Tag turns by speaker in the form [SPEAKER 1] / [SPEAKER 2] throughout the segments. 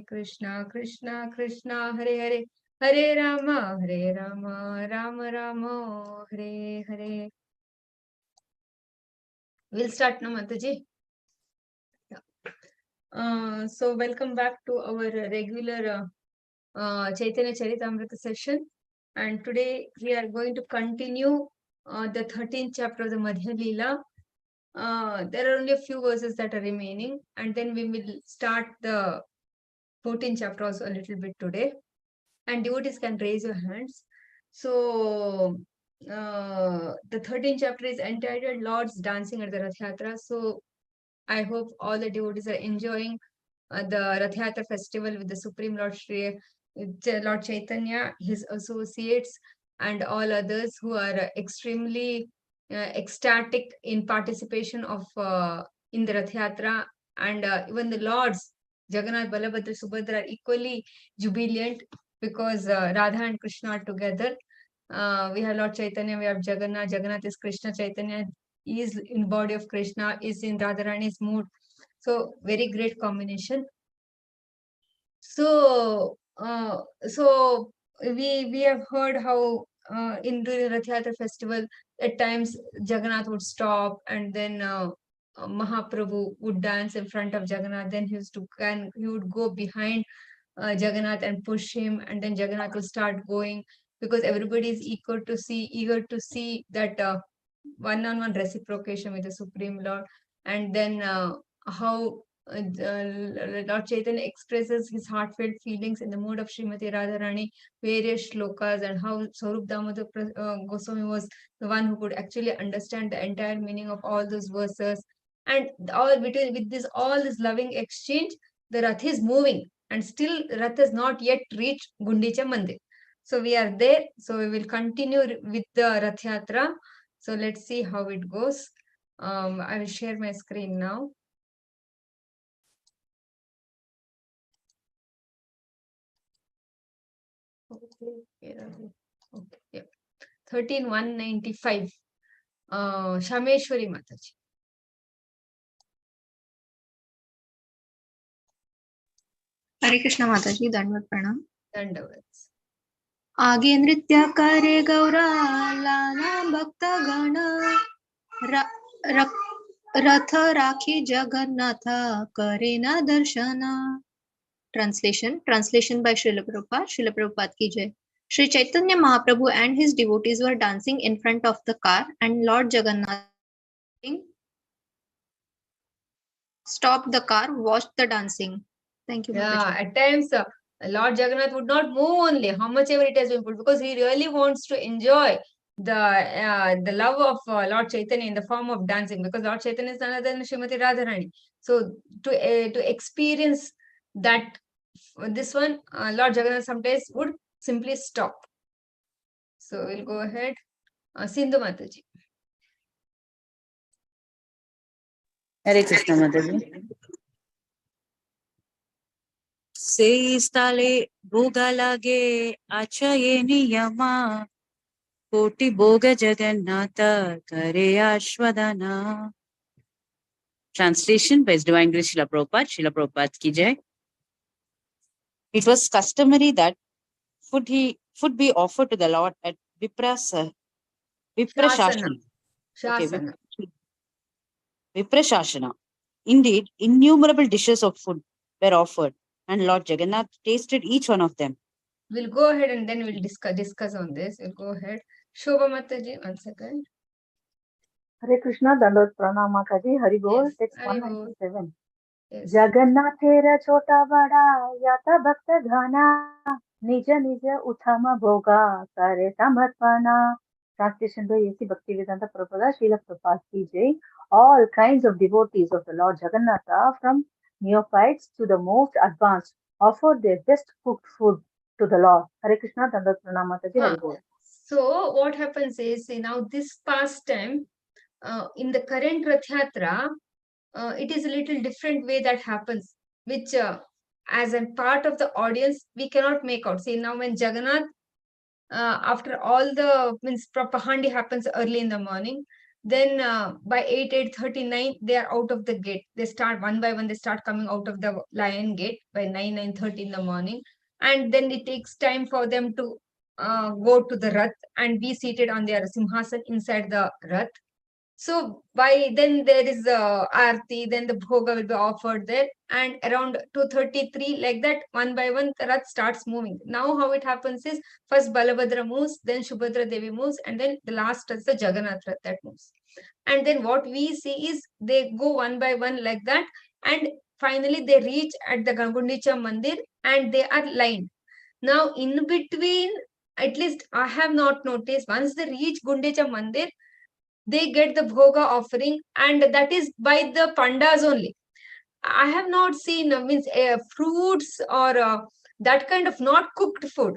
[SPEAKER 1] Krishna Krishna Krishna Hare Hare Hare Rama Rama Rama Hare Hare. We'll start now, Mataji. So welcome back to our regular Chaitanya Charitamrita session, and today we are going to continue the 13th chapter of the Madhya Leela. There are only a few verses that are remaining, and then we will start the 14th chapter also a little bit today. And devotees can raise your hands. So the 13th chapter is entitled Lord's Dancing at the Rath Yatra. So I hope all the devotees are enjoying the Rath Yatra festival with the Supreme Lord Shri Lord Chaitanya, his associates, and all others who are extremely ecstatic in participation of in the Rath Yatra, and even the lords Jagannath, Balabhadra, Subhadra are equally jubilant because Radha and Krishna are together. We have Lord Chaitanya, we have Jagannath. Jagannath is Krishna, Chaitanya is in body of Krishna, is in Radharani's mood. So very great combination. So we have heard how in during Rath Yatra festival at times Jagannath would stop, and then Mahaprabhu would dance in front of Jagannath. Then he would go behind Jagannath and push him, and then Jagannath will start going because everybody is eager to see that one-on-one reciprocation with the Supreme Lord. And then how Lord Chaitanya expresses his heartfelt feelings in the mood of Srimati Radharani, various shlokas, and how Swarup Damodar Goswami was the one who could actually understand the entire meaning of all those verses. And all with all this loving exchange, the Rath is moving, and still Rath has not yet reached Gundicha Mandir. So we are there. So we will continue with the Rath Yatra. So let's see how it goes. I will share my screen now. Okay, yeah. 13,195. Shameshwari Mataji.
[SPEAKER 2] हरे कृष्ण माताजी, दंडवत प्रणाम.
[SPEAKER 1] दंडवत.
[SPEAKER 2] आगे नृत्य करे गौरा लाला भक्त गण रथ राखी जगन्नाथ करे ना दर्शन. Translation by Srila Prabhupada ki jai. Sri Chaitanya Mahaprabhu and his devotees were dancing in front of the car, and Lord Jagannath stopped the car, watched the dancing. Thank you, Mataji.
[SPEAKER 1] At times Lord Jagannath would not move only, how much ever it has been put, because he really wants to enjoy the love of Lord Chaitanya in the form of dancing, because Lord Chaitanya is none other than Srimati Radharani. So to experience that, this one, Lord Jagannath sometimes would simply stop. So we'll go ahead. Sindhu Mataji.
[SPEAKER 3] Hare Krishna Mataji. Se stale bhoga lage achaye niyama koti bhoga jagannatha kare ashwadana. Translation by His Divine Grace Srila Prabhupada ki jai. It was customary that food be offered to the Lord at Viprashana.
[SPEAKER 1] Shasana.
[SPEAKER 3] Viprashana. Indeed, innumerable dishes of food were offered, and Lord Jagannath tasted each one of them.
[SPEAKER 1] We'll go ahead and then we'll discuss on this. We'll go ahead. Shobha Mataji, 1 second.
[SPEAKER 4] Hare Krishna, Dandot Pranam Mataji, Hari Bol, text 197.
[SPEAKER 1] Yes.
[SPEAKER 4] Jagannathera chota bada yata bhakta ghana nija nija uthama bhoga kare samarpana. Translation by A.C. Bhaktivedanta Prabhupada Srila Prabhupada ki jai. All kinds of devotees of the Lord Jagannatha, from neophytes to the most advanced, offered their best cooked food to the Lord. Hare Krishna, Dandot Pranam Mataji, Hari Bol.
[SPEAKER 1] So what happens is, now this pastime in the current Rath Yatra, it is a little different way that happens, which as a part of the audience we cannot make out. See, now when Jagannath, after all the Pahandi happens early in the morning, Then by 8:39, they are out of the gate. They start one by one, they start coming out of the lion gate by 9:30 in the morning. And then it takes time for them to go to the Rath and be seated on their Simhasan inside the Rath. So by then there is Aarti, then the Bhoga will be offered there, and around 2:33, like that, one by one, the Rath starts moving. Now how it happens is, first Balabhadra moves, then Subhadra Devi moves, and then the last is the Jagannath Rath that moves. And then what we see is they go one by one like that, and finally they reach at the Gundicha Mandir and they are lined. Now in between, at least I have not noticed, once they reach Gundicha Mandir, they get the bhoga offering, and that is by the pandas only. I have not seen fruits or that kind of not cooked food,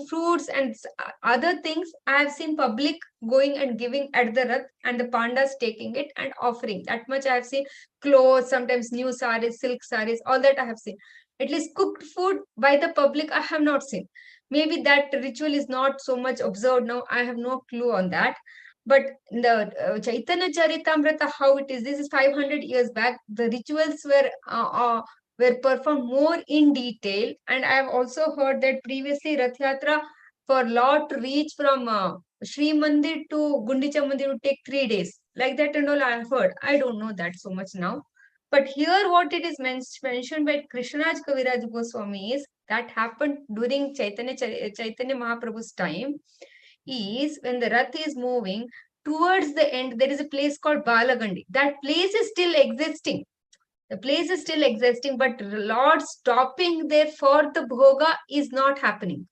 [SPEAKER 1] fruits and other things. I have seen public going and giving at the Rath, and the pandas taking it and offering. That much I have seen. Clothes, sometimes new saris, silk saris, all that I have seen. At least cooked food by the public, I have not seen. Maybe that ritual is not so much observed now. I have no clue on that. But the Chaitanya Charitamrita, how it is, this is 500 years back. The rituals were performed more in detail. And I have also heard that previously Rath Yatra, for Lord to reach from Sri Mandir to Gundicha Mandir would take 3 days. Like that and all I have heard. I don't know that so much now. But here what it is mentioned by Krishnaraj Kaviraj Goswami is that happened during Chaitanya Mahaprabhu's time, is when the Rath is moving towards the end, there is a place called Balagandi. That place is still existing. The place is still existing, but Lord stopping there for the Bhoga is not happening.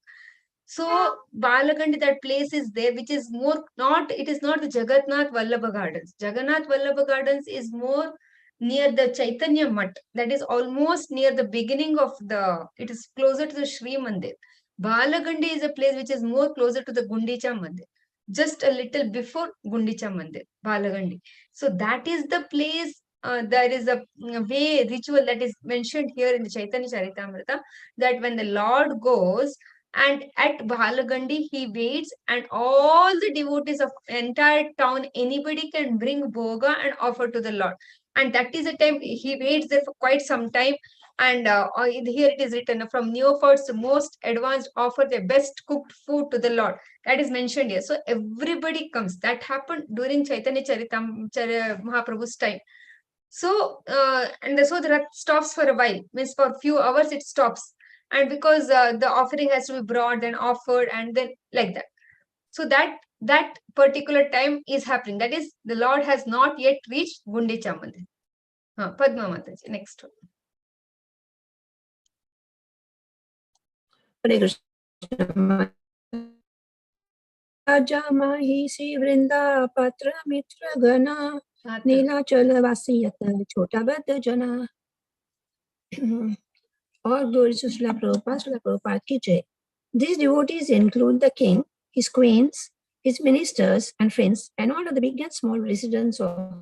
[SPEAKER 1] So Balagandi, that place is there, which is more not, it is not the Jagannath Vallabha Gardens. Jagannath Vallabha Gardens is more near the Chaitanya Mat. That is almost near the beginning of the, it is closer to the Sri Mandir. Balagandi is a place which is more closer to the Gundicha Mandir, just a little before Gundicha Mandir, Balagandi. So that is the place. There is a way ritual that is mentioned here in the Chaitanya Charitamrita, that when the Lord goes, and at Balagandi, he waits, and all the devotees of entire town, anybody can bring bhoga and offer to the Lord. And that is the time he waits there for quite some time. And here it is written, from neophytes to most advanced, offer their best cooked food to the Lord. That is mentioned here. So everybody comes. That happened during Chaitanya Mahaprabhu's time. So, so the Rath stops for a while, means for a few hours it stops. And because the offering has to be brought and offered, and then like that. So that particular time is happening. That is, the Lord has not yet reached Gundicha Mandir. Padma Mataji, next one.
[SPEAKER 5] Hare Krishna. Raja Mahisi Vrinda Patra Mitra Gana Nilachala Vasiyata Chota Bhatta Jana. All glories to Srila Prabhupada, Srila Prabhupada ki jai. These devotees include the king, his queens, his ministers and friends, and all of the big and small residents of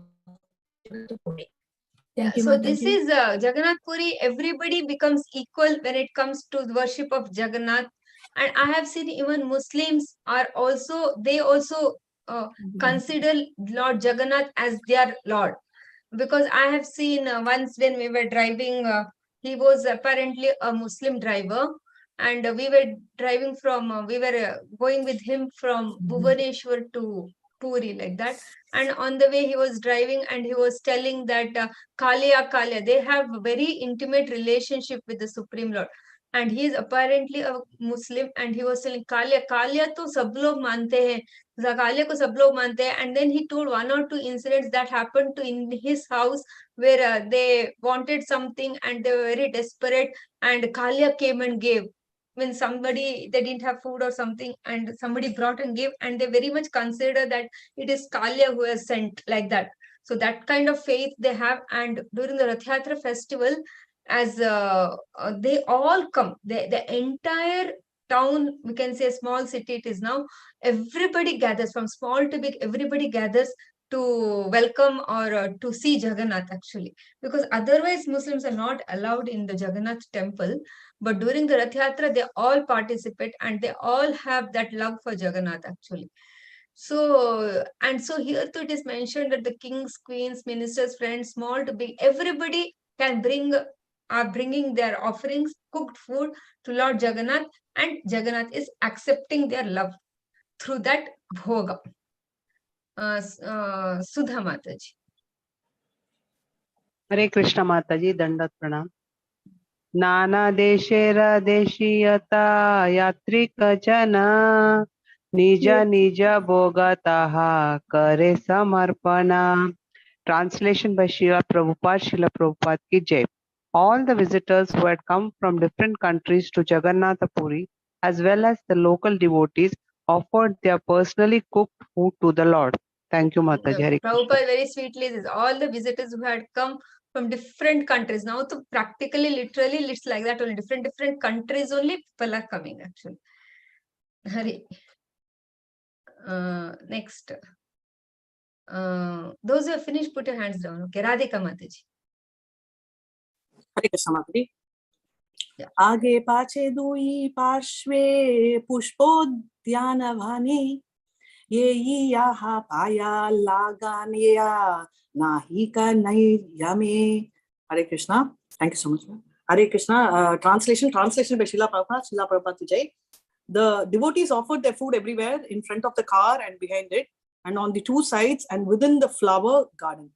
[SPEAKER 5] Puri.
[SPEAKER 1] So this is Jagannath Puri. Everybody becomes equal when it comes to the worship of Jagannath. And I have seen even Muslims are also, they also consider Lord Jagannath as their Lord. Because I have seen once when we were driving, he was apparently a Muslim driver, and we were driving from, we were going with him from Bhubaneswar to Puri, like that. And on the way he was driving and he was telling that Kalya, they have a very intimate relationship with the Supreme Lord. And he is apparently a Muslim, and he was telling Kalya to sab log mante hain, Kalya ko sab log mante hain. And then he told 1 or 2 incidents that happened to in his house, where they wanted something and they were very desperate, and Kalya came and gave. When somebody, they didn't have food or something, and somebody brought and gave, and they very much consider that it is Kalya who has sent, like that. So that kind of faith they have. And during the Rath Yatra festival, as they all come, the entire town, we can say a small city it is now, everybody gathers, from small to big, everybody gathers to welcome or to see Jagannath, actually. Because otherwise Muslims are not allowed in the Jagannath temple. But during the Rath Yatra, they all participate and they all have that love for Jagannath, actually. So, and so here too it is mentioned that the kings, queens, ministers, friends, small to big, everybody can are bringing their offerings, cooked food to Lord Jagannath, and Jagannath is accepting their love through that bhoga. Sudha Mataji.
[SPEAKER 6] हरे कृष्ण माताजी, दंडवत प्रणाम। नाना देशेर देशीयता यात्रिक जना निज निज भोगतः करे समर्पणा। Translation by Srila Prabhupada, Srila Prabhupada ki Jai. All the visitors who had come from different countries to Jagannath Puri, as well as the local devotees, offered their personally cooked food to the Lord. Thank you, Mataji. Hare Krishna.
[SPEAKER 1] Prabhupada very sweetly says, all the visitors who had come from different countries. Now, to practically, literally, it's like that. Only different countries only people are coming actually. Hari. Next. Those who have finished, put your hands down. Okay, Radhika Mataji.
[SPEAKER 7] हरे कृष्ण माताजी।
[SPEAKER 1] Yeah.
[SPEAKER 7] आगे पाछे दुई पार्श्वे पुष्पोद्यान भानी ये यहाँ पाया लागानिया नाही का नहीं यमे। Hare Krishna, thank you so much. Hare Krishna, translation by Srila Prabhupada ki Jai. The devotees offered their food everywhere, in front of the car and behind it, and on the two sides and within the flower garden.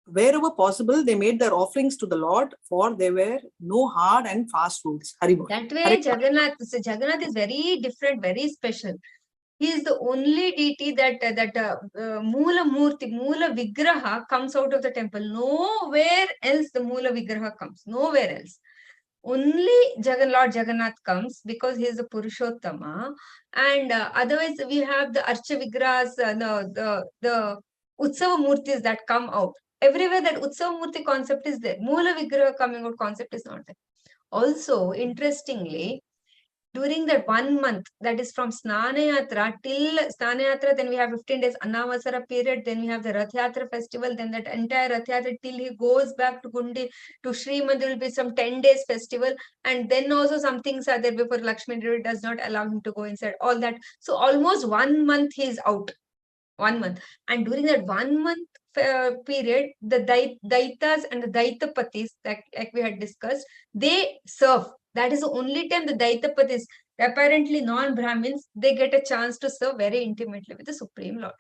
[SPEAKER 7] Wherever possible, they made their offerings to the Lord, for there were no hard and fast rules. Haribol.
[SPEAKER 1] That way, Jagannath is very different, very special. He is the only deity that Moola Murti, Moola Vigraha comes out of the temple. Nowhere else the Moola Vigraha comes. Nowhere else. Only Lord Jagannath comes because he is the Purushottama, and otherwise we have the Archa Vigrahas, the Utsava Murtis that come out. Everywhere that Utsava Murti concept is there. Moola Vigraha coming out concept is not there. Also, interestingly, during that 1 month, that is from Snanayatra till Snanayatra, then we have 15 days Annavasara period, then we have the Rath Yatra festival, then that entire Rath Yatra till he goes back to Gundi, to Srimad, will be some 10 days festival, and then also some things are there before Lakshmi Devi does not allow him to go inside, all that. So almost 1 month he is out. 1 month. And during that 1 month period, the Daitas and the Daitapatis, like we had discussed, they serve. That is the only time the Daitapatis, apparently non-Brahmins, they get a chance to serve very intimately with the Supreme Lord.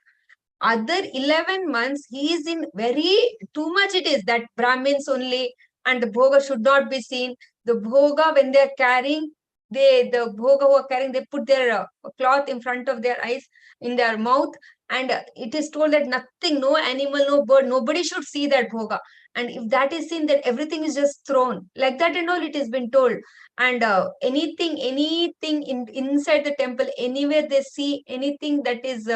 [SPEAKER 1] Other 11 months, he is in very, too much it is that Brahmins only, and the bhoga should not be seen. The bhoga, when they are carrying, the bhoga who are carrying, they put their cloth in front of their eyes, in their mouth, and it is told that nothing, no animal, no bird, nobody should see that bhoga. And if that is seen, then everything is just thrown. Like that and all, it has been told. And anything inside the temple, anywhere they see anything that is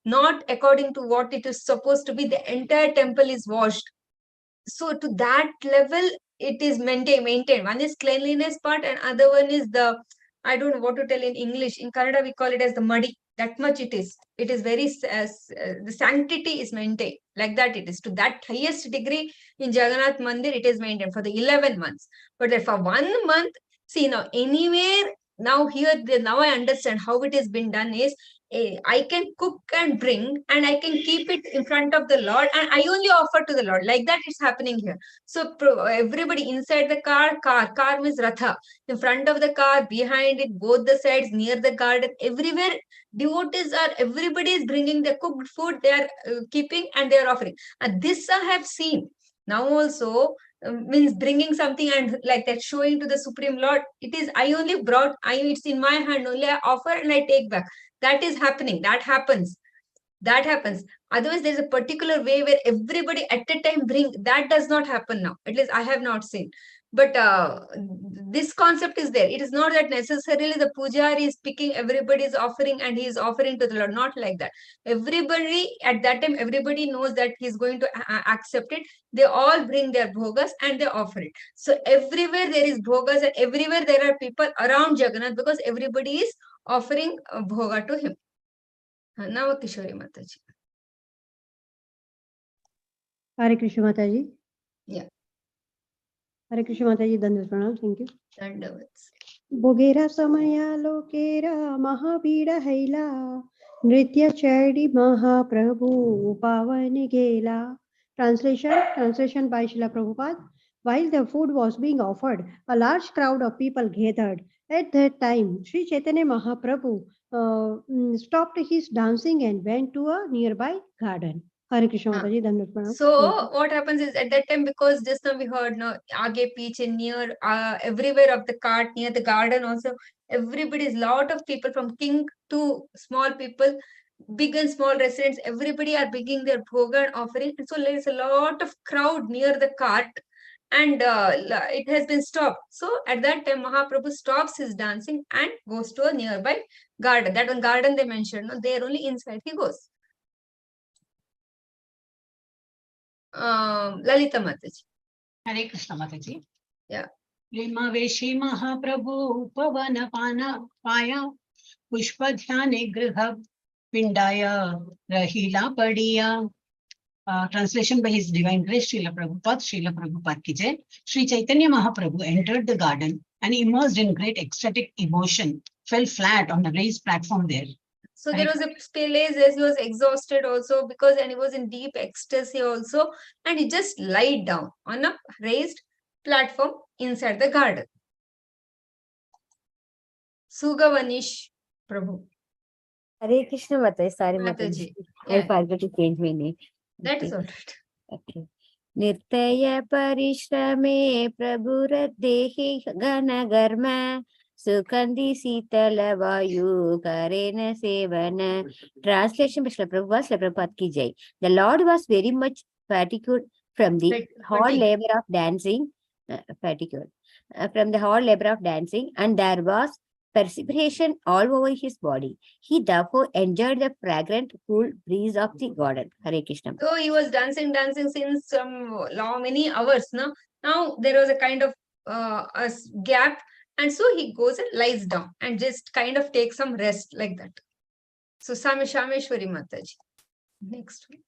[SPEAKER 1] not according to what it is supposed to be, the entire temple is washed. So to that level, it is maintained. One is cleanliness part, and other one is the, I don't know what to tell in English. In Kannada, we call it as the muddy. That much it is. It is very, the sanctity is maintained. Like that it is. To that highest degree in Jagannath Mandir, it is maintained for the 11 months. But that for 1 month, see now, anywhere, now here, now I understand how it has been done is, I can cook and bring, and I can keep it in front of the Lord, and I only offer to the Lord. Like that it's happening here. So everybody inside the car means Ratha. In front of the car, behind it, both the sides, near the garden, everywhere, devotees are, everybody is bringing the cooked food, they are keeping and they are offering. And this I have seen. Now also, means bringing something and like that, showing to the Supreme Lord, it is, I only brought, it's in my hand only, I offer and I take back. That is happening. That happens. Otherwise, there's a particular way where everybody at a time bring. That does not happen now. At least I have not seen. But this concept is there. It is not that necessarily the pujari is picking everybody's offering and he is offering to the Lord. Not like that. Everybody at that time, everybody knows that he is going to accept it. They all bring their bhogas and they offer it. So everywhere there is bhogas and everywhere there are people around Jagannath because everybody is offering bhoga to him. Now, Kishori Mataji.
[SPEAKER 8] Hare Krishna Mataji.
[SPEAKER 1] Yeah.
[SPEAKER 8] Hare Krishna Mataji, Dandavats Pranam. Thank you.
[SPEAKER 1] Dandavats.
[SPEAKER 8] Bogera samaya lokera mahabira haila नृत्य चैडी Mahaprabhu Pavani Gela. Translation by Srila Prabhupada. While the food was being offered, a large crowd of people gathered. At that time, Sri Chaitanya Mahaprabhu stopped his dancing and went to a nearby garden. Hare Krishna
[SPEAKER 1] Ah.
[SPEAKER 8] Mataji, Dandavat Pranam.
[SPEAKER 1] So what happens is at that time, because just now we heard no aage peach near everywhere of the cart near the garden also, everybody is lot of people from king to small people, big and small residents, everybody are bringing their bhoga and offering. And so there is a lot of crowd near the cart, and it has been stopped. So at that time, Mahaprabhu stops his dancing and goes to a nearby garden. That one garden they mentioned, no, there only inside he goes. Lalita Mataji.
[SPEAKER 9] Hare Krishna Mataji.
[SPEAKER 1] Yeah.
[SPEAKER 9] प्रेमावेशी महाप्रभु उपवन पाया पुष्प ध्याने गृह पिंडाय रहीला पड़िया. Translation by His Divine Grace Srila Prabhupada ki jai. Sri Chaitanya Mahaprabhu entered the garden and immersed in great ecstatic emotion, fell flat on a raised platform there.
[SPEAKER 1] So there was a place as he was exhausted also, because and he was in deep ecstasy also, and he just lied down on a raised platform inside the garden. Sugavanish Prabhu.
[SPEAKER 10] Hare Krishna Mataji. Sorry
[SPEAKER 1] Mataji.
[SPEAKER 10] Mataji. I forgot to change my name.
[SPEAKER 1] That is all right.
[SPEAKER 10] Okay. Nirtaya parishrame prabhurat dehi gana garma sukandi sitala vayu karena sevana. Translation by Srila Prabhupada ki jai. The Lord was very much fatigued from the hard labor of dancing, from the hard labor of dancing, and there was perspiration all over his body. He therefore enjoyed the fragrant, cool breeze of the garden. Hare Krishna.
[SPEAKER 1] So he was dancing since many hours. Now there was a kind of a gap, and so he goes and lies down and just kind of takes some rest like that. So Shameshwari Mataji. Next one.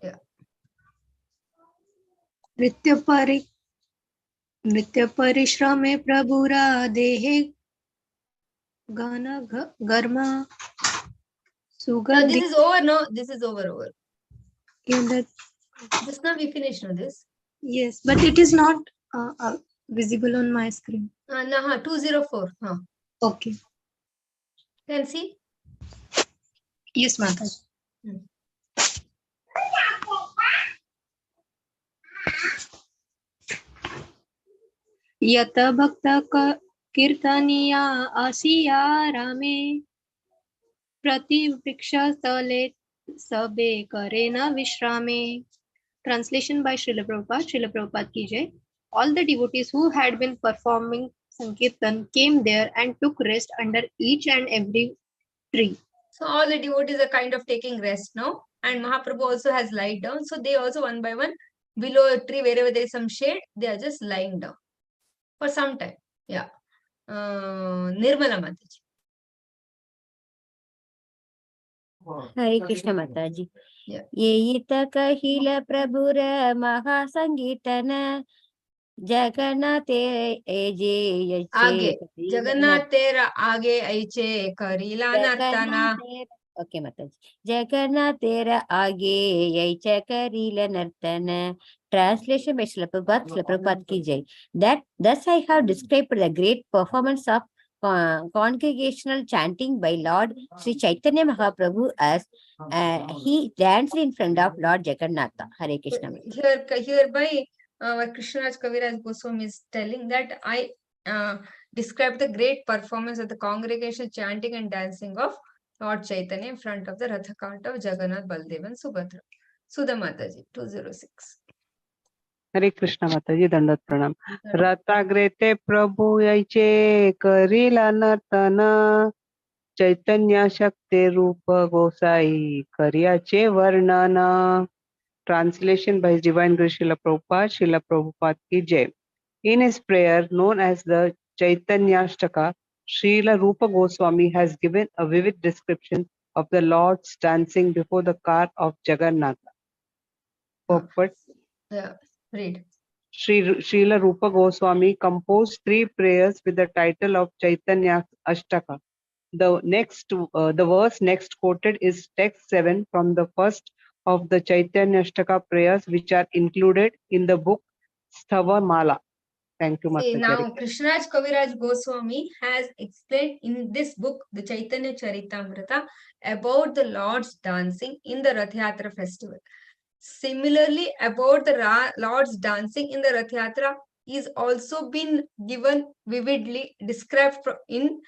[SPEAKER 1] Yeah.
[SPEAKER 2] नृत्य परिश्रमे प्रभुरा देहे गान गर्मा
[SPEAKER 1] This is over, no? This is over.
[SPEAKER 2] Yeah, that,
[SPEAKER 1] just now we finished no, this.
[SPEAKER 2] Yes, but it is not visible on my screen.
[SPEAKER 1] 204.
[SPEAKER 2] Okay.
[SPEAKER 1] Can see?
[SPEAKER 2] Yes, Mataji. यत भक्त कीर्तनिया आसिया रामे प्रतिवृक्ष तले सबे करे न विश्रामे. Translation by Srila Prabhupada ki jai. All the devotees who had been performing Sankirtan came there and took rest under each and every tree.
[SPEAKER 1] So all the devotees are kind of taking rest now, and Mahaprabhu also has lied down. So they also one by one below a tree, wherever there is some shade, they are just lying down for some time. Yeah. Nirmala Mataji.
[SPEAKER 10] Hare Krishna Mataji.
[SPEAKER 1] Yeah.
[SPEAKER 10] Yeita kahila prabhura mahasangitana Jagannath eje
[SPEAKER 1] Aage. Jagannath tera aage aiche karila nartana.
[SPEAKER 10] Okay, Mataji. Jagannath tera aage aiche karila nartana. Translation by Srila Prabhupada ki jai. Thus I have described the great performance of congregational chanting by Lord Sri Chaitanya Mahaprabhu as he danced in front of Lord Jagannatha. Hare Krishna.
[SPEAKER 1] Hereby, Krishnaraj Kaviraj Goswami is telling that I described the great performance of the congregational chanting and dancing of Lord Chaitanya in front of the Ratha cart of Jagannath, Baldev and Subhadra. Sudha Mataji, 206.
[SPEAKER 6] हरे कृष्ण माताजी दंडवत प्रणाम. रथाग्रेते प्रभु यायचे करीला नर्तन चैतन्य शक्ती रूप गोसाई करियाचे वर्णन. Translation by His Divine Grace Srila Prabhupada ki jai. In his prayer known as the Chaitanyashtaka, Srila Rupa Goswami has given a vivid description of the Lord's dancing before the cart of Jagannatha. Purport.
[SPEAKER 1] Yeah, read.
[SPEAKER 6] Srila Rupa Goswami composed 3 prayers with the title of Chaitanya Ashtaka. The verse next quoted is text 7 from the first of the Chaitanya Ashtaka prayers, which are included in the book Sthava Mala. Thank you,
[SPEAKER 1] See,
[SPEAKER 6] Mataji.
[SPEAKER 1] now Krishnaraj Kaviraj Goswami has explained in this book, the Chaitanya Charitamrita, about the Lord's dancing in the Rath Yatra festival. Similarly, about the Lord's dancing in the Rath Yatra is also been given vividly described in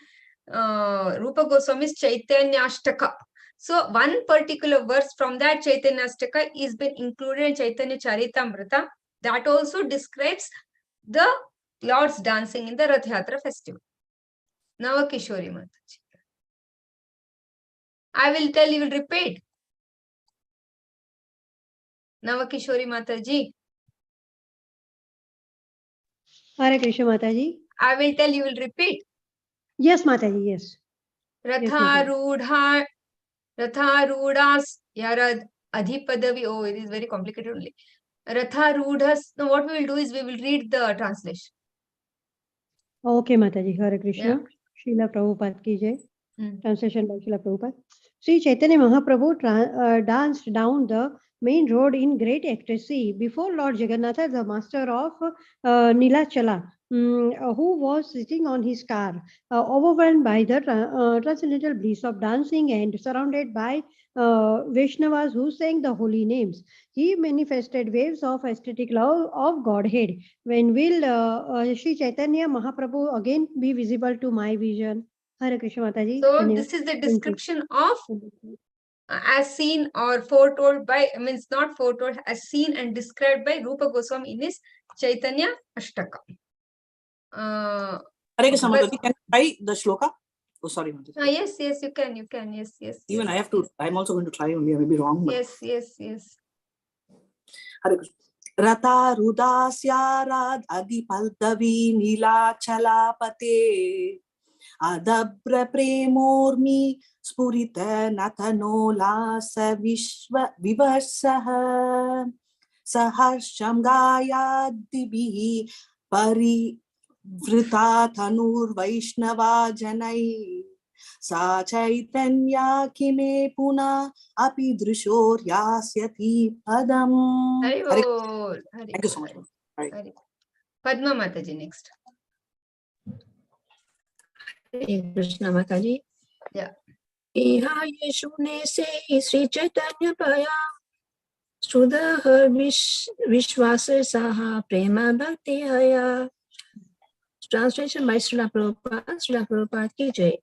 [SPEAKER 1] Rupa Goswami's Chaitanya Ashtaka. So one particular verse from that Chaitanya Ashtaka is been included in Chaitanya Charitamrita that also describes the Lord's dancing in the Rath Yatra festival. Now Kishori Mataji. I will tell, you will repeat. Now Kishori Mataji.
[SPEAKER 8] Hare Krishna Mataji.
[SPEAKER 1] I will tell, you will repeat.
[SPEAKER 8] Yes, Mataji, yes.
[SPEAKER 1] Ratharudha Ratharudhas Yarad Adhipadavi. Oh, it is very complicated only. Ratharudhas. Now what we will do is we will read the translation.
[SPEAKER 8] Okay, Mataji. Hare Krishna.
[SPEAKER 1] Yeah.
[SPEAKER 8] Srila Prabhupada ki jai. Translation by Srila Prabhupada. Sri Chaitanya Mahaprabhu danced down the main road in great ecstasy before Lord Jagannatha, the master of Nilachala, who was sitting on his car, overwhelmed by the transcendental bliss of dancing and surrounded by Vaishnavas who sang the holy names. He manifested waves of aesthetic love of Godhead. When will Sri Chaitanya Mahaprabhu again be visible to my vision? Hare Krishna Mataji.
[SPEAKER 1] So this is the description of as seen or foretold by, means not foretold, as seen and described by Rupa Goswami in his Chaitanya Ashtaka.
[SPEAKER 7] Hare Krishna Mataji, can I try the shloka? Oh, sorry, Mataji.
[SPEAKER 1] Yes, yes, you can, yes, yes.
[SPEAKER 7] Even I have to, I'm also going to try only, I may be wrong. But...
[SPEAKER 1] Yes.
[SPEAKER 7] Hare Krishna. Rata Rudasyarad Adipaldavi Nila Chalapate Adabra Premormi Spurita Natanola Savishva Vivarsaha Saharsham Gayadibihi Parivrita Tanur Vaishnava Janai Sa Chaitanya Kime Puna Api Drishor Yasyati Padam. Thank you so much.
[SPEAKER 1] Padma Mataji next.
[SPEAKER 5] Hare Krishna Mataji.
[SPEAKER 1] Yeah.
[SPEAKER 5] Iha Yeshune se Sri Chaitanya Praya Sudha her Vishwasa Saha Prema Bhakti Haya. Translation by Srila Prabhupada ki jai.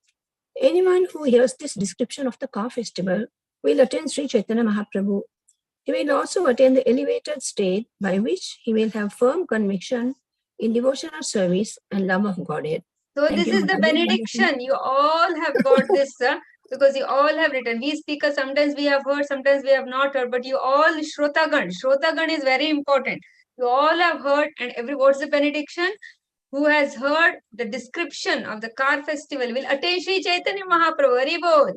[SPEAKER 5] Anyone who hears this description of the car festival will attain Sri Chaitanya Mahaprabhu. He will also attain the elevated state by which he will have firm conviction in devotional service and love of Godhead.
[SPEAKER 1] So this is the benediction. You all have got this, because you all have written. We speakers, sometimes we have heard, sometimes we have not heard, but you all, Shrotagan is very important. You all have heard, and what's the benediction? Who has heard the description of the car festival will attain Sri Chaitanya Mahaprabhu. Hari Bol.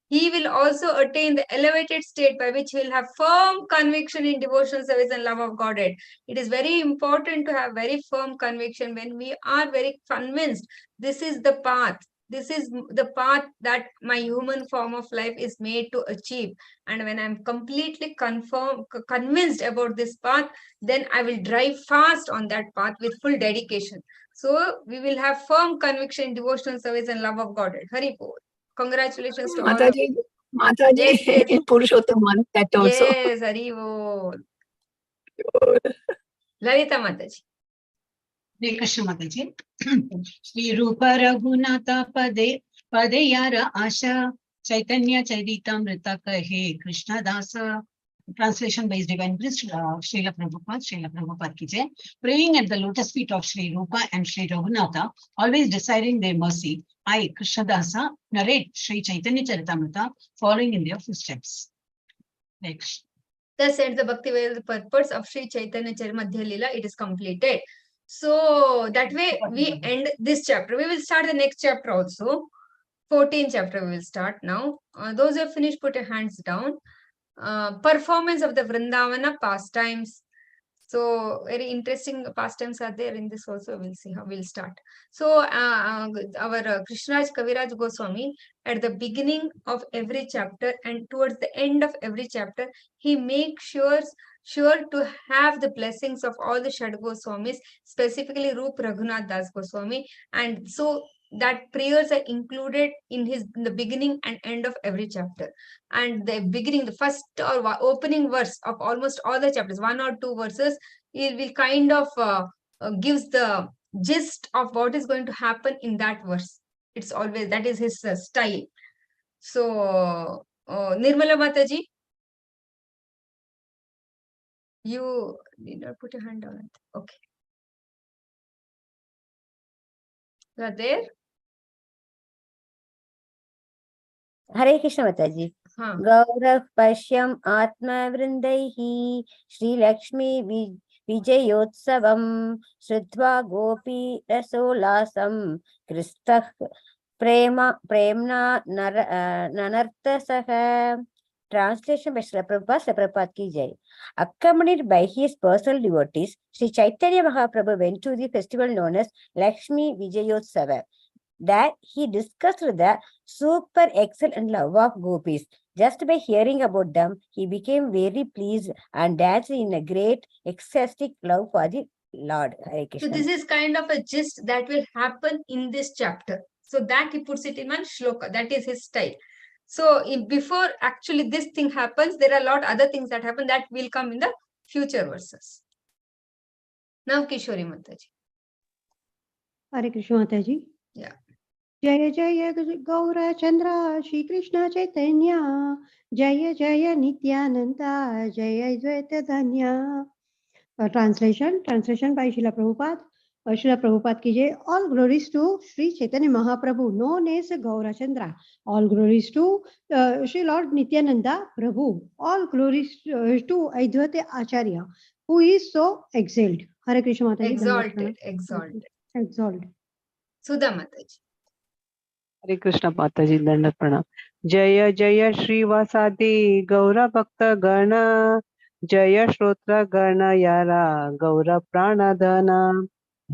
[SPEAKER 1] He will also attain the elevated state by which he will have firm conviction in devotional service and love of Godhead. It is very important to have very firm conviction when we are very convinced this is the path. This is the path that my human form of life is made to achieve. And when I'm completely convinced about this path, then I will drive fast on that path with full dedication. So we will have firm conviction in devotional service and love of Godhead. Hari Bol. Congratulations to all of you.
[SPEAKER 5] Mataji,
[SPEAKER 1] yes.
[SPEAKER 5] in Purushottam, that also.
[SPEAKER 1] Yes, Hari Bol. Lalita Mataji.
[SPEAKER 9] Hare Krishna Mataji. Shri Rupa Raghunatha Padeyara Asha Chaitanya Charitamrita Kahe Krishna Dasa. Translation by His Divine Grace, Srila Prabhupada ki jai. Praying at the lotus feet of Shri Rupa and Shri Raghunatha, always desiring their mercy, I, Krishnadasa, narrate Shri Chaitanya Charitamrita, following in their footsteps. Next.
[SPEAKER 1] Thus ends the Bhakti Veil purpose of Shri Chaitanya Charitamrita Madhya Lila. It is completed. So that way we end this chapter. We will start the next chapter also. 14th chapter we will start now. Those who have finished, put your hands down. Performance of the Vrindavana pastimes. So very interesting pastimes are there in this also. We'll see how we'll start. So our Krishnaraj Kaviraj Goswami, at the beginning of every chapter and towards the end of every chapter, he makes sure to have the blessings of all the Shad Goswamis, specifically Rup Raghunath Das Goswami. And so that prayers are included in the beginning and end of every chapter. And the beginning, the first or opening verse of almost all the chapters, 1 or 2 verses, it will kind of gives the gist of what is going to happen in that verse. It's always, that is his style. So Nirmala Mataji, you did not put your hand on it. Okay. You are there?
[SPEAKER 10] Hare Krishna Mataji.
[SPEAKER 1] Huh.
[SPEAKER 10] Gaurav Pashyam Atma Vrindaihi Shri Lakshmi Vijayotsavam Shruddhva Gopi Rasolasam Kristah Premna Nanartha Saha. Translation by Srila Prabhupada ki jai. Accompanied by his personal devotees, Sri Chaitanya Mahaprabhu went to the festival known as Lakshmi Vijayotsava. That he discussed the super excellent love of gopis. Just by hearing about them, he became very pleased and danced in a great ecstatic love for the Lord. Hare
[SPEAKER 1] So
[SPEAKER 10] Krishna.
[SPEAKER 1] this is kind of a gist that will happen in this chapter. So that he puts it in one shloka. That is his style. So before actually this thing happens, there are a lot other things that happen that will come in the future verses. Now Kishori Mataji.
[SPEAKER 8] Hare Krishna Mataji.
[SPEAKER 1] Yeah.
[SPEAKER 8] Jaya Jaya Gaura Chandra Shri Krishna Chaitanya Jaya Jaya Nityananda Jaya Dvaita Dhanya. Translation by Srila Prabhupada. Srila Prabhupada ki jai. All glories to Sri Chaitanya Mahaprabhu, known as Gaura Chandra. All glories to Sri Lord Nityananda Prabhu. All glories to Advaita Acharya, who is so exalted. Hare Krishna Mataji.
[SPEAKER 1] Exalted. Sudha Mataji.
[SPEAKER 6] हरे कृष्ण माता जी दंडवत प्रणाम. जय जय श्रीवासादि गौर भक्त गण जय श्रोत्र गण यारा गौर प्राणधन.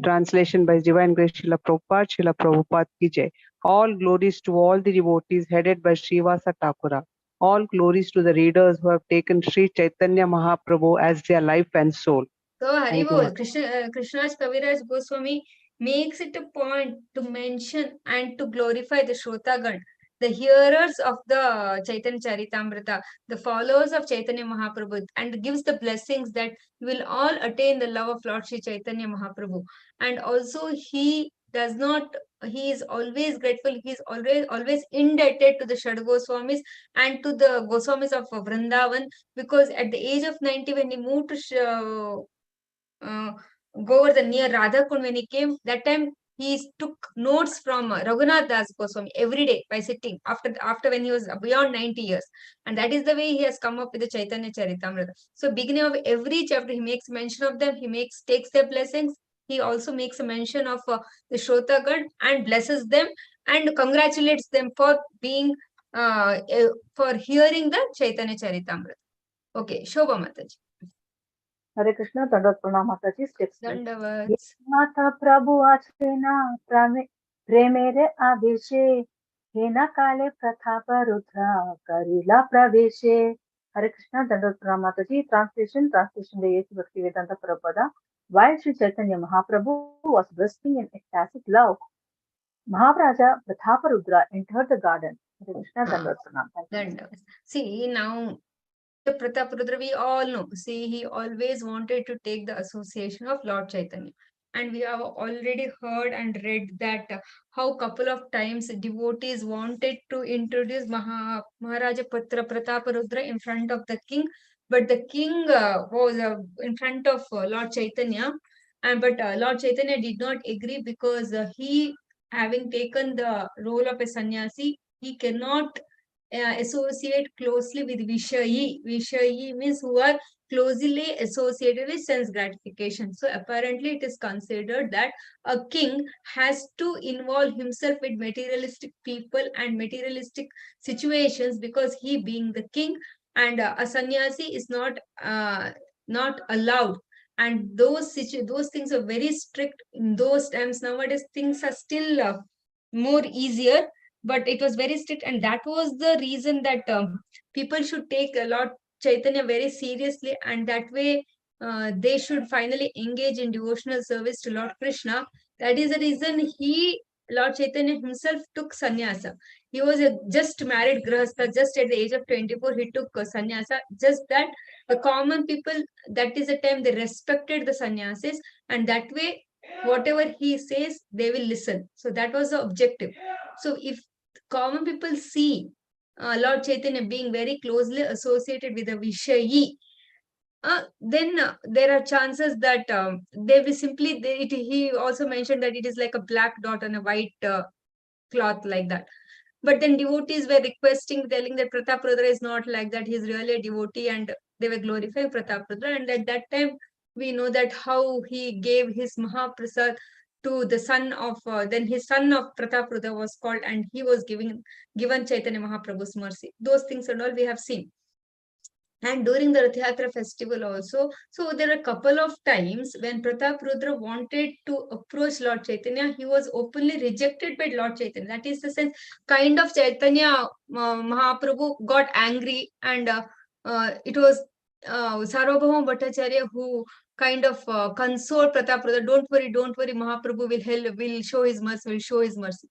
[SPEAKER 6] Translation by His Divine Grace Srila Prabhupada ki jai. All glories to all the devotees headed by Srivasa Thakura. All glories to the readers who have taken Sri Chaitanya Mahaprabhu as their life and soul.
[SPEAKER 1] So Haribol, Krishnaraj Kaviraj Goswami makes it a point to mention and to glorify the Shrotagan, the hearers of the Chaitanya Charitamrita, the followers of Chaitanya Mahaprabhu, and gives the blessings that will all attain the love of Lord Sri Chaitanya Mahaprabhu. And also he is always grateful, he is always indebted to the Shad Goswamis and to the Goswamis of Vrindavan, because at the age of 90, when he moved to go over the near Radhakund, when he came, that time he took notes from Raghunath Das Goswami every day by sitting after when he was beyond 90 years. And that is the way he has come up with the Chaitanya Charitamrita. So beginning of every chapter, he makes mention of them, takes their blessings. He also makes a mention of the Shrotagan and blesses them and congratulates them for being for hearing the Chaitanya Charitamrita. Okay, Shobha Mataji.
[SPEAKER 4] हरे कृष्ण. दंडवत प्रणाम माता जी. Steps.
[SPEAKER 1] Dandavats.
[SPEAKER 4] माता प्रभु आचेना प्रेमेरे आवेशे हेना काले प्रताप रुद्रा करिला प्रवेशे. हरे कृष्ण. दंडवत प्रणाम माता जी. Translation by A.C. Bhaktivedanta Prabhupada. While Sri Chaitanya Mahaprabhu was bursting in ecstatic love, Maharaja Prataparudra entered the garden. Hare Krishna. Dandavats pranam.
[SPEAKER 1] Dandavats. See, now the Prataparudra, we all know. See, he always wanted to take the association of Lord Chaitanya. And we have already heard and read that how couple of times devotees wanted to introduce Maharaja Prataparudra in front of the king. But the king was in front of Lord Chaitanya. But Lord Chaitanya did not agree, because he, having taken the role of a sannyasi, he cannot associate closely with Vishayi. Vishayi means who are closely associated with sense gratification. So apparently it is considered that a king has to involve himself with materialistic people and materialistic situations, because he being the king, and a sannyasi is not allowed And those things are very strict in those times. Nowadays things are still more easier, but it was very strict, and that was the reason that people should take Lord Chaitanya very seriously, and that way they should finally engage in devotional service to Lord Krishna. That is the reason Lord Chaitanya himself took sannyasa. He was a just married grahastha, just at the age of 24 he took sannyasa. Just that the common people, that is the time they respected the sannyasis, and that way whatever he says they will listen. So that was the objective. So if common people see Lord Chaitanya being very closely associated with the Vishayi, then there are chances that they will simply, he also mentioned that it is like a black dot on a white cloth, like that. But then devotees were requesting, telling that Prataprudra is not like that, he's really a devotee, and they were glorifying Prataprudra. And at that time, we know that how he gave his Mahaprasad to the son of, then his son of Prataprudra was called, and he was given Chaitanya Mahaprabhu's mercy. Those things and all we have seen. And during the Rath Yatra festival also, so there are a couple of times when Prataprudra wanted to approach Lord Chaitanya, he was openly rejected by Lord Chaitanya. That is the sense, kind of Chaitanya Mahaprabhu got angry, and it was Sarvabhauma Bhattacharya who kind of consoled Prataprudra, don't worry, Mahaprabhu will help, will show his mercy.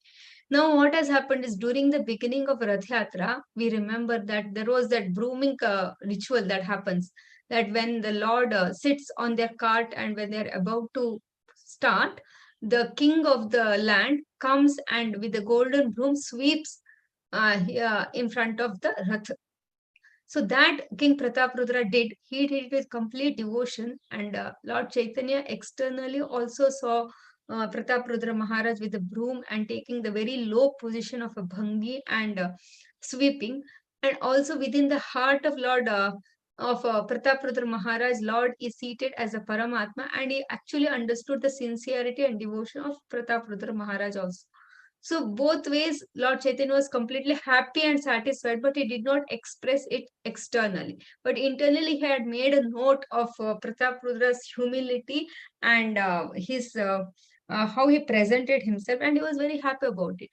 [SPEAKER 1] Now, what has happened is, during the beginning of Rath Yatra, we remember that there was that brooming ritual that happens, that when the Lord sits on their cart and when they're about to start, the king of the land comes and with the golden broom sweeps in front of the Rath. So that King Prataprudra did. He did it with complete devotion, and Lord Chaitanya externally also saw Prataprudra Maharaj with a broom and taking the very low position of a bhangi and sweeping. And also within the heart of Prataprudra Maharaj, Lord is seated as a Paramatma, and he actually understood the sincerity and devotion of Prataprudra Maharaj also. So both ways, Lord Chaitanya was completely happy and satisfied, but he did not express it externally. But internally, he had made a note of Pratapudra's humility and his how he presented himself, and he was very happy about it.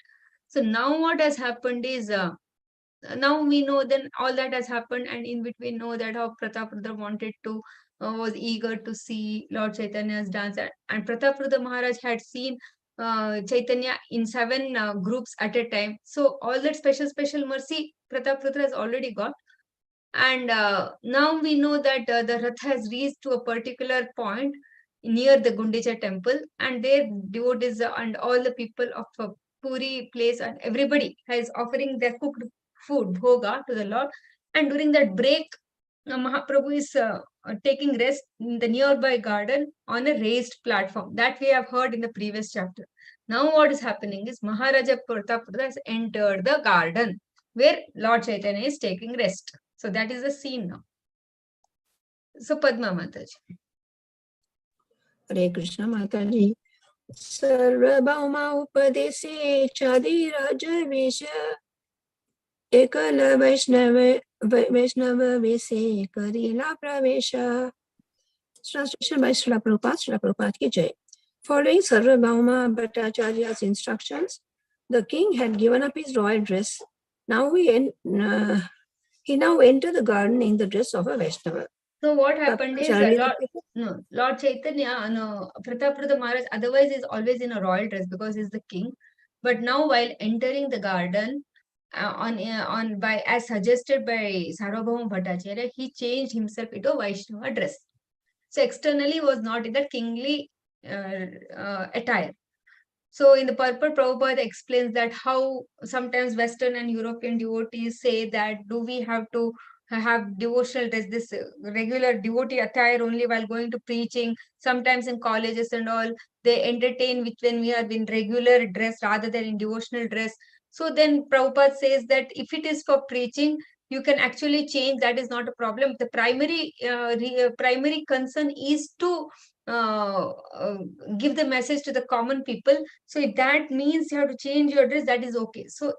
[SPEAKER 1] So now what has happened is, now we know then all that has happened, and in between know that how Prataprudra wanted to, was eager to see Lord Chaitanya's dance, and Prataprudra Maharaj had seen Chaitanya in 7 groups at a time. So all that special mercy Prataprudra has already got. And now we know that the Rath has reached to a particular point near the Gundicha temple, and there devotees and all the people of Puri place and everybody is offering their cooked food, bhoga, to the Lord. And during that break, Mahaprabhu is taking rest in the nearby garden on a raised platform. That we have heard in the previous chapter. Now what is happening is, Maharaja Prataprudra has entered the garden where Lord Chaitanya is taking rest. So that is the scene now. So Padma Mataji.
[SPEAKER 5] Hare Krishna Mataji. Sarvabhauma Upadese Chadiraja Vesha Ekala Vaishnava Vese Karila Pravesha. Translation by Srila Prabhupada ki Jai. Following Sarvabhauma Bhattacharya's instructions, the king had given up his royal dress. Now he now entered the garden in the dress of a Vaishnava.
[SPEAKER 1] So what happened is, Lord Chaitanya, Prataprudra Maharaj otherwise is always in a royal dress because he's the king. But now while entering the garden, as suggested by Sarvabhauma Bhattacharya, he changed himself into a Vaishnava dress. So externally was not in the kingly attire. So in the purport, Prabhupada explains that how sometimes Western and European devotees say that, do we have to have devotional dress, this regular devotee attire only while going to preaching? Sometimes in colleges and all, they entertain when we are in regular dress rather than in devotional dress. So then Prabhupada says that if it is for preaching, you can actually change. That is not a problem. The primary concern is to give the message to the common people. So if that means you have to change your dress, that is okay. So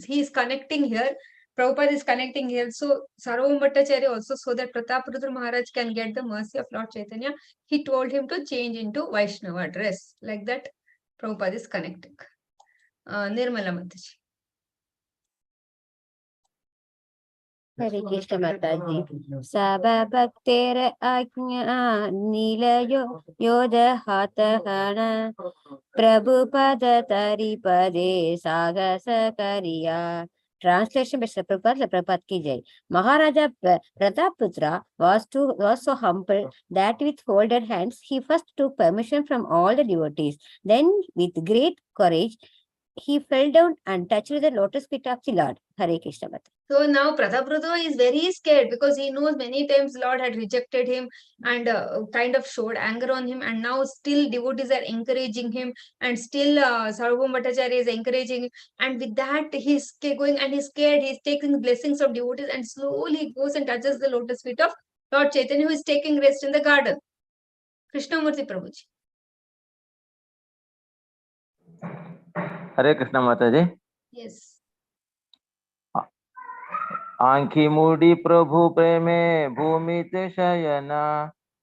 [SPEAKER 1] he is connecting here Prabhupada is connecting here. So Sarvabhauma Bhattacharya also, so that Prataparudra Maharaj can get the mercy of Lord Chaitanya, he told him to change into Vaishnava dress. Like that, Prabhupada is connecting. Nirmala Mataji.
[SPEAKER 10] Hare Krishna Mataji. Saba Bhaktera Ajna Nilayo Yoda Hatahana Prabhupada Taripade Sagasa Kariya. Translation by Prabhupada, Prabhupada ki jai. Maharaja Prataputra was so humble that with folded hands he first took permission from all the devotees. Then with great courage he fell down and touched the lotus feet of the Lord. Hare Krishna Mataji.
[SPEAKER 1] So now Prataparudra is very scared because he knows many times Lord had rejected him and kind of showed anger on him, and now still devotees are encouraging him, and still Sarvabhauma Bhattacharya is encouraging him, and with that he's going and he's scared, he's taking blessings of devotees and slowly goes and touches the lotus feet of Lord Chaitanya, who is taking rest in the garden. Krishnamurti Prabhuji.
[SPEAKER 11] Hare Krishna Mataji.
[SPEAKER 1] Yes.
[SPEAKER 11] आंखी Moody प्रभु प्रेमे भूमि ते शयना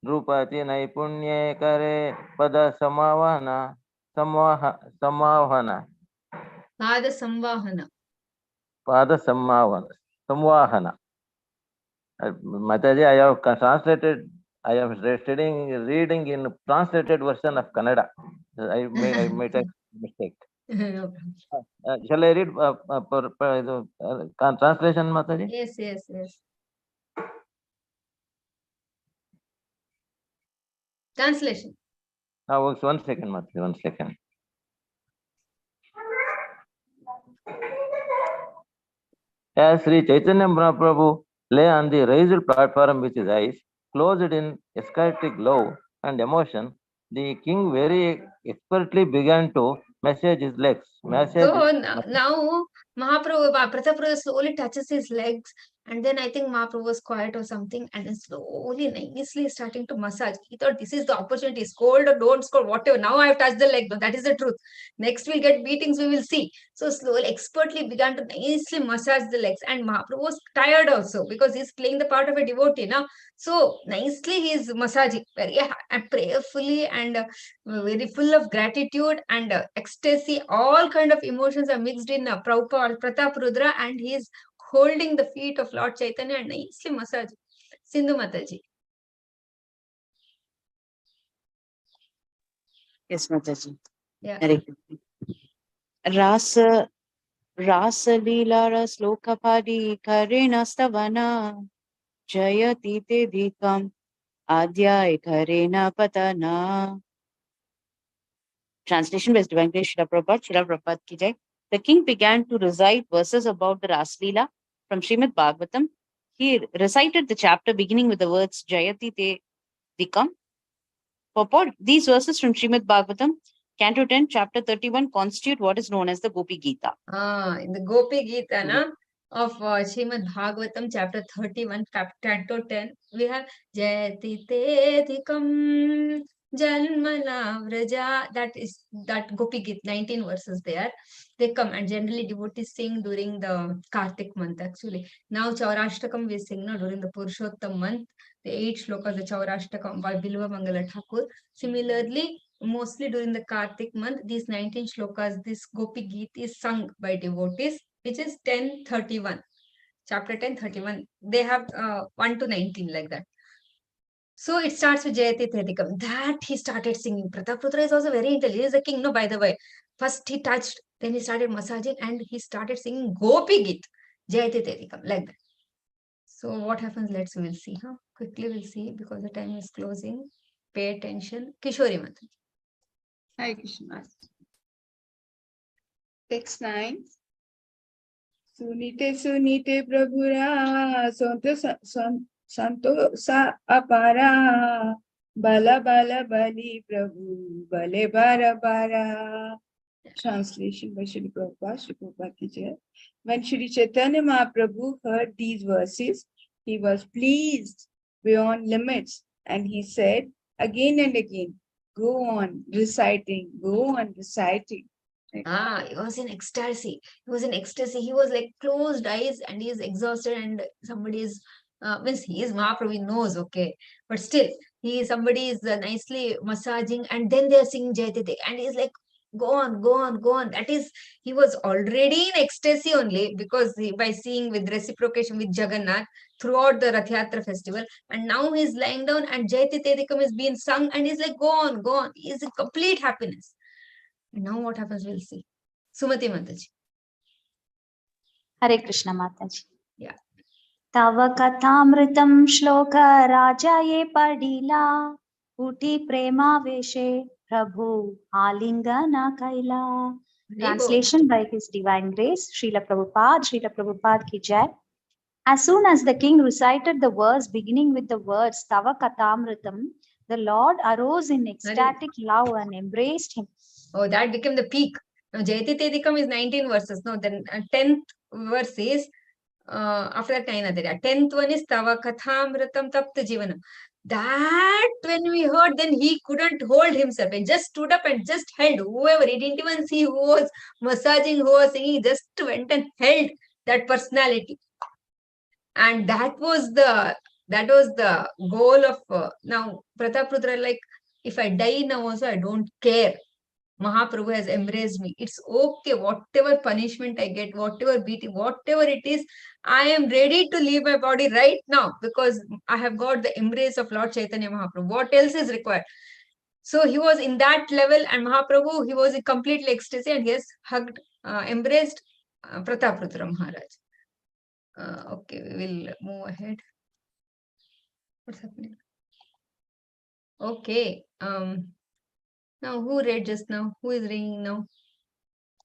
[SPEAKER 11] नृपति नैपुण्य करे पद समावहना संवाहना पाद संवाहना. Mataji, I have translated. I am reading in translated version of Kannada. I made a mistake. Shall I read translation, Mataji?
[SPEAKER 1] Yes. Translation.
[SPEAKER 11] Now, 1 second, Mataji, 1 second. As Sri Chaitanya Mahaprabhu lay on the raised platform with his eyes closed in ecstatic love and emotion, the king very expertly began to massage his legs.
[SPEAKER 1] So now Mahaprabhu, Prataparudra slowly touches his legs, and then I think Mahaprabhu was quiet or something, and then slowly, nicely starting to massage. He thought this is the opportunity, scold or don't scold, whatever. Now I have touched the leg, that is the truth. Next we'll get beatings, we will see. So slowly, expertly began to nicely massage the legs, and Mahaprabhu was tired also because he's playing the part of a devotee now. So nicely he's massaging very prayerfully and very full of gratitude and ecstasy. All kind of emotions are mixed in Prataparudra, and he is holding the feet of Lord Chaitanya and nicely massaging. Sindhu Mataji.
[SPEAKER 3] Yes, Mataji.
[SPEAKER 1] Yeah.
[SPEAKER 3] Rasa Leela Slokapadi Karena Stavana Jayati Te Dhikam Adhyay Karena Patana. Translation by Divine Grace Srila Prabhupada ki jai. The king began to recite verses about the Ras Leela from Srimad Bhagavatam. He recited the chapter beginning with the words Jayati Te Dhikam. Purport: these verses from Srimad Bhagavatam, Canto 10, Chapter 31, constitute what is known as the Gopi Gita.
[SPEAKER 1] In the Gopi Gita of Srimad Bhagavatam, chapter 31, Canto 10, we have Jayati Te Dhikam Janmana Vraja. That Gopi Gita, 19 verses there. They come, and generally devotees sing during the Kartik month actually. Now Chaurashtakam we sing during the Purushottam month. The 8 shlokas, the Chaurashtakam by Bilva Mangala Thakur. Similarly, mostly during the Kartik month, these 19 shlokas, this Gopi Geet is sung by devotees, which is 10:31, chapter 10:31. They have 1 to 19 like that. So it starts with Jayati Tedikam. That he started singing. Prataparudra is also very intelligent. He is a king, no, by the way. First he touched, then he started massaging, and he started singing Gopi Geet, Jayati Tedikam, like that. So what happens? We will see. Quickly we'll see because the time is closing. Pay attention. Kishori Mataji.
[SPEAKER 12] Hare Krishna. Text 9. Sunite Prabhura Santo sa apara Bala bali Prabhu Bale bara. Translation by Srila Prabhupada ki jai. When Sri Chaitanya Mahaprabhu heard these verses, he was pleased beyond limits, and he said again and again, go on reciting.
[SPEAKER 1] He was in ecstasy. He was in ecstasy. He was like closed eyes and he is exhausted and somebody is, means he is Mahaprabhu, he knows, okay. But still, somebody is nicely massaging and then they are singing Jayatite and he's like, go on, go on, go on. That is, he was already in ecstasy only because by seeing with reciprocation with Jagannath throughout the Rath Yatra festival. And now he's lying down and Jayatite is being sung and he's like, go on, go on. He is in complete happiness. Now what happens, we'll see. Sumati Mataji.
[SPEAKER 4] Hare Krishna Mataji.
[SPEAKER 1] Yeah.
[SPEAKER 4] Tava kathamritam shloka raja ye padila uti prema veshe prabhu alingana kaila. Translation by His Divine Grace, Srila Prabhupada ki jai. As soon as the king recited the verse beginning with the words Tava Kathamritam, the Lord arose in ecstatic love and embraced him.
[SPEAKER 1] Oh, that became the peak. Now, Jayati Tedikam is 19 verses. No, then 10th verse is, after that 9 other. 10th one is Tava Kathamritam Tapta Jivanam. That when we heard, then he couldn't hold himself and just stood up and just held whoever. He didn't even see who was massaging, who was singing, just went and held that personality. And that was the goal of now Prataprudra, like, if I die now also, I don't care. Mahaprabhu has embraced me. It's okay, whatever punishment I get, whatever beating, whatever it is, I am ready to leave my body right now because I have got the embrace of Lord Chaitanya Mahaprabhu. What else is required? So he was in that level, and Mahaprabhu, he was in completely ecstasy, and he has hugged, embraced Prataprudra Maharaj. Okay, we will move ahead. What's happening? Okay. Now who read just now? Who is reading now?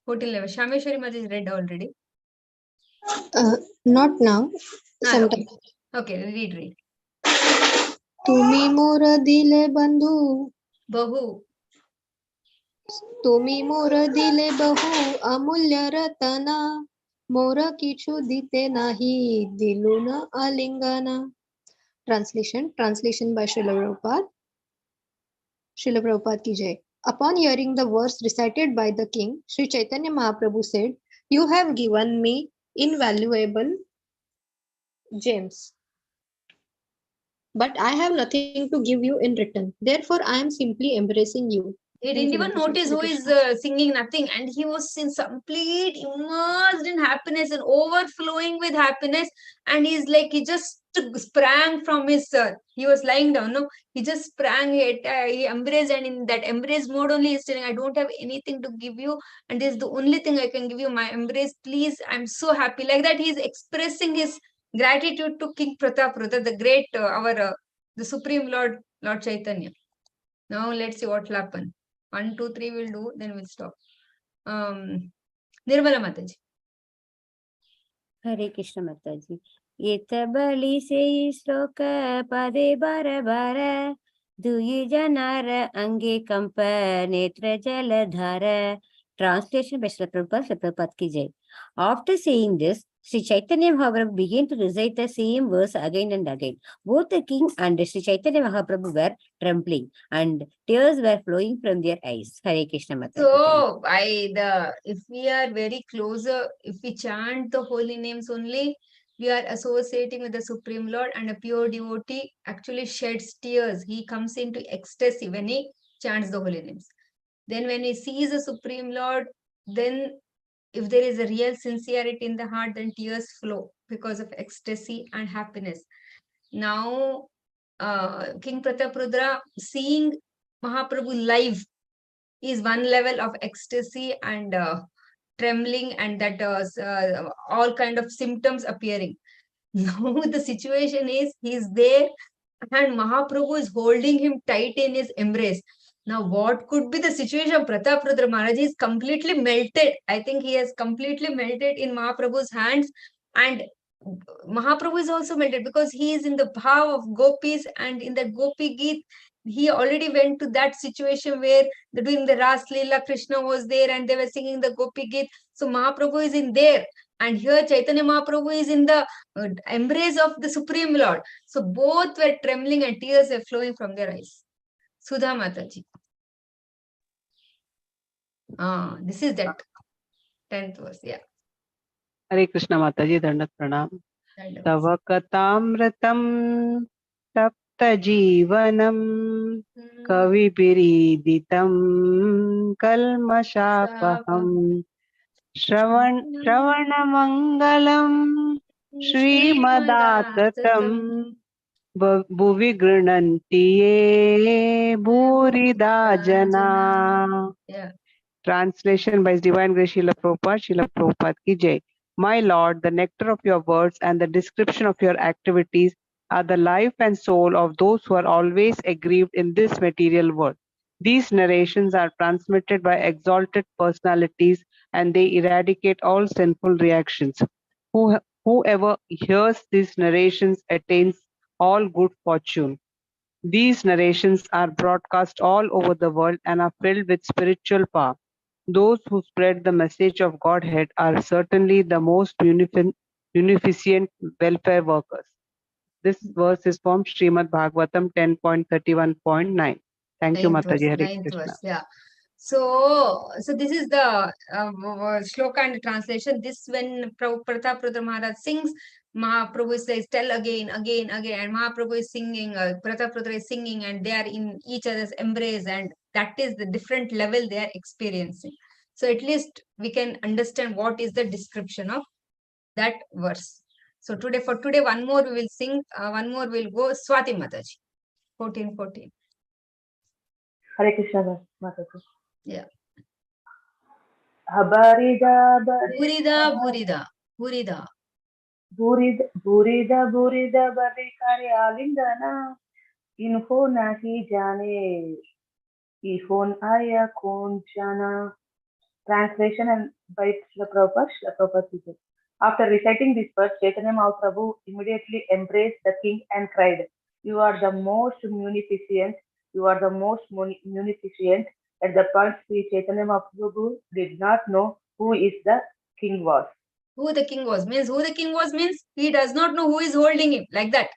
[SPEAKER 1] 14 level. Shameshwari Mati is read already.
[SPEAKER 2] Not now. Sometime.
[SPEAKER 1] Okay, read.
[SPEAKER 2] Tumi mora dile bandhu.
[SPEAKER 1] Bahu.
[SPEAKER 2] Tumi mora dile bahu amulya ratana. Mora kichu dite nahi diluna alingana. Translation by Srila Prabhupada ki jai. Upon hearing the verse recited by the king, Sri Chaitanya Mahaprabhu said, "You have given me invaluable gems, but I have nothing to give you in return. Therefore, I am simply embracing you."
[SPEAKER 1] He didn't even notice who is singing, nothing. And he was in complete immersed in happiness and overflowing with happiness. And he's like, he just sprang from his, he was lying down, no? He just sprang, he embraced, and in that embrace mode only, he's saying, I don't have anything to give you. And this is the only thing I can give you, my embrace. Please, I'm so happy. Like that, he's expressing his gratitude to King Prataprudra, the great, the Supreme Lord Chaitanya. Now, let's see what will happen. 1, 2, 3 we'll do, then we'll stop. Nirmala Mataji.
[SPEAKER 10] Hare Krishna Mataji. Yeta bali se shloka pade bara bara duyi janara ange kampa netra jala dhara. Translation by Srila Prabhupada ki jai. After saying this, Sri Chaitanya Mahaprabhu began to recite the same verse again and again. Both the king and Sri Chaitanya Mahaprabhu were trembling and tears were flowing from their eyes. Hare Krishna Mataji.
[SPEAKER 1] So, if we are very closer, if we chant the holy names only, we are associating with the Supreme Lord, and a pure devotee actually sheds tears. He comes into ecstasy when he chants the holy names. Then when he sees the Supreme Lord, then if there is a real sincerity in the heart, then tears flow because of ecstasy and happiness. Now, King Prataprudra seeing Mahaprabhu live is one level of ecstasy and trembling, and that all kind of symptoms appearing. Now the situation is, he is there and Mahaprabhu is holding him tight in his embrace. Now, what could be the situation? Prataprudra Maharaj is completely melted. I think he has completely melted in Mahaprabhu's hands, and Mahaprabhu is also melted because he is in the bhav of gopis, and in that gopi geet, he already went to that situation where doing the Ras Leela, Krishna was there and they were singing the gopi geet. So Mahaprabhu is in there, and here Chaitanya Mahaprabhu is in the embrace of the Supreme Lord. So both were trembling and tears were flowing from their eyes. Sudha Mataji. This is that 10th verse. Yeah.
[SPEAKER 6] Hare Krishna Mataji, Dandat Pranam.
[SPEAKER 1] Dandavat.
[SPEAKER 6] Tava katamratam tapta jivanam kavibiriditam kalmashapaham Shravanamangalam Srimadasatam Bhuvi Grananti Ye Bhurida Jana.
[SPEAKER 1] Yeah.
[SPEAKER 6] Translation by His Divine Grace Srila Prabhupada, Srila Prabhupada ki Jai. My Lord, the nectar of your words and the description of your activities are the life and soul of those who are always aggrieved in this material world. These narrations are transmitted by exalted personalities and they eradicate all sinful reactions. Whoever hears these narrations attains all good fortune. These narrations are broadcast all over the world and are filled with spiritual power. Those who spread the message of Godhead are certainly the most beneficent welfare workers. This verse is from Srimad Bhagavatam 10.31.9. Thank you,
[SPEAKER 1] Ninth verse,
[SPEAKER 6] Mataji. Hare
[SPEAKER 1] ninth
[SPEAKER 6] Krishna.
[SPEAKER 1] verse, yeah. So this is the shloka and translation. This when Pratap Rudra Maharaj sings, Mahaprabhu says, tell again, again, again, and Mahaprabhu is singing, Pratap Rudra is singing, and they are in each other's embrace, and that is the different level they are experiencing. So at least we can understand what is the description of that verse. So for today, one more we will sing, one more will go Swati Mataji, 14:14.
[SPEAKER 4] Hare Krishna Mataji.
[SPEAKER 1] Yeah.
[SPEAKER 4] Habarida
[SPEAKER 1] Burida, Burida, Burida.
[SPEAKER 4] Burida bari kare alingana. Info nahi jane. Ifon aya kon jana. Translation and by Srila Prabhupada. After reciting this verse, Chaitanya Mahaprabhu immediately embraced the king and cried, "You are the most munificent. You are the most munificent." At the point, Sri Chaitanya Mahaprabhu did not know who is the king was.
[SPEAKER 1] Who the king was means he does not know who is holding him, like that.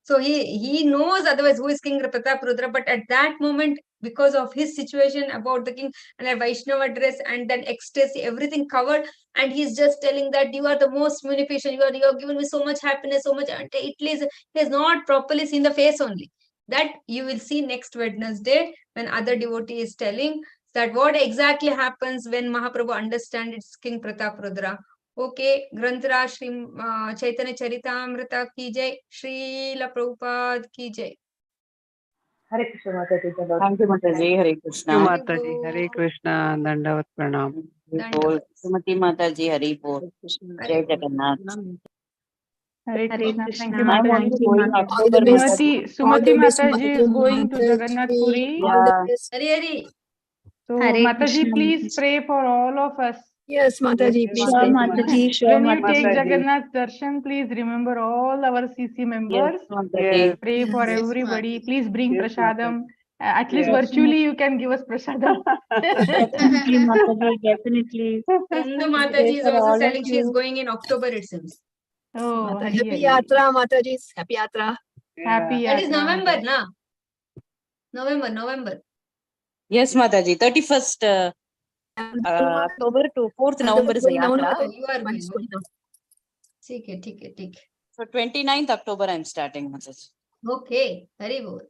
[SPEAKER 1] So he knows otherwise who is King Pratap Rudra, but at that moment, because of his situation about the king and a Vaishnava dress and then ecstasy, everything covered, and he's just telling that you are the most munificent, you have given me so much happiness, so much. It is he has not properly seen the face only. That you will see next Wednesday when other devotee is telling that what exactly happens when Mahaprabhu understands it's King Pratap Rudra. Okay, Granthra Shri Chaitanya Charitamrita ki Jai, Srila Prabhupada ki Jai.
[SPEAKER 4] Hare Krishna Mataji.
[SPEAKER 3] Thank you, Mataji. Hare
[SPEAKER 6] Thank you,
[SPEAKER 3] Krishna.
[SPEAKER 6] Mataji. Hare Krishna. Dandavat Pranam.
[SPEAKER 3] Bol. Sumati Mataji, Hare Bol. Jai Jagannath.
[SPEAKER 13] Hare Krishna. Thank you,
[SPEAKER 3] I'm
[SPEAKER 13] Mataji.
[SPEAKER 3] also going
[SPEAKER 5] All
[SPEAKER 3] October.
[SPEAKER 5] the best.
[SPEAKER 13] Sumati
[SPEAKER 5] All the best,
[SPEAKER 13] Mataji is going to Jagannath Puri.
[SPEAKER 5] All the
[SPEAKER 3] Yeah.
[SPEAKER 5] best.
[SPEAKER 1] Hari Hari.
[SPEAKER 13] So
[SPEAKER 2] Hare
[SPEAKER 13] Mataji,
[SPEAKER 2] Krishna.
[SPEAKER 13] please pray for all of us.
[SPEAKER 5] Yes, Mataji, please.
[SPEAKER 2] Sure,
[SPEAKER 5] pray for
[SPEAKER 2] Mataji.
[SPEAKER 5] us.
[SPEAKER 2] Sure,
[SPEAKER 13] When you take
[SPEAKER 6] Mataji.
[SPEAKER 13] Jagannath Darshan, please remember all our CC
[SPEAKER 3] Yes,
[SPEAKER 13] members.
[SPEAKER 3] Mataji.
[SPEAKER 13] Pray for
[SPEAKER 5] Yes,
[SPEAKER 13] everybody. Please bring
[SPEAKER 6] Yes,
[SPEAKER 13] prasadam. At least
[SPEAKER 6] Yes.
[SPEAKER 13] virtually you can give us prasadam.
[SPEAKER 2] Definitely, Mataji. Definitely.
[SPEAKER 1] Kundu
[SPEAKER 2] Pray
[SPEAKER 1] Mataji is
[SPEAKER 2] for
[SPEAKER 1] also
[SPEAKER 2] all of
[SPEAKER 1] telling she is
[SPEAKER 2] you.
[SPEAKER 1] going in October, it seems.
[SPEAKER 13] Oh, Hari
[SPEAKER 5] Happy
[SPEAKER 13] Hari.
[SPEAKER 5] Yatra, Mataji. Happy Yatra.
[SPEAKER 13] Happy
[SPEAKER 1] That is
[SPEAKER 13] Yatra,
[SPEAKER 1] November,
[SPEAKER 13] Mataji.
[SPEAKER 1] na? November.
[SPEAKER 3] Yes, Mataji. 31st October to 4th November is a yatra.
[SPEAKER 1] You are
[SPEAKER 5] One is
[SPEAKER 1] going.
[SPEAKER 5] going on.
[SPEAKER 1] ठीक है.
[SPEAKER 3] So 29th October I'm starting, Mataji.
[SPEAKER 1] Okay, Hari Bol.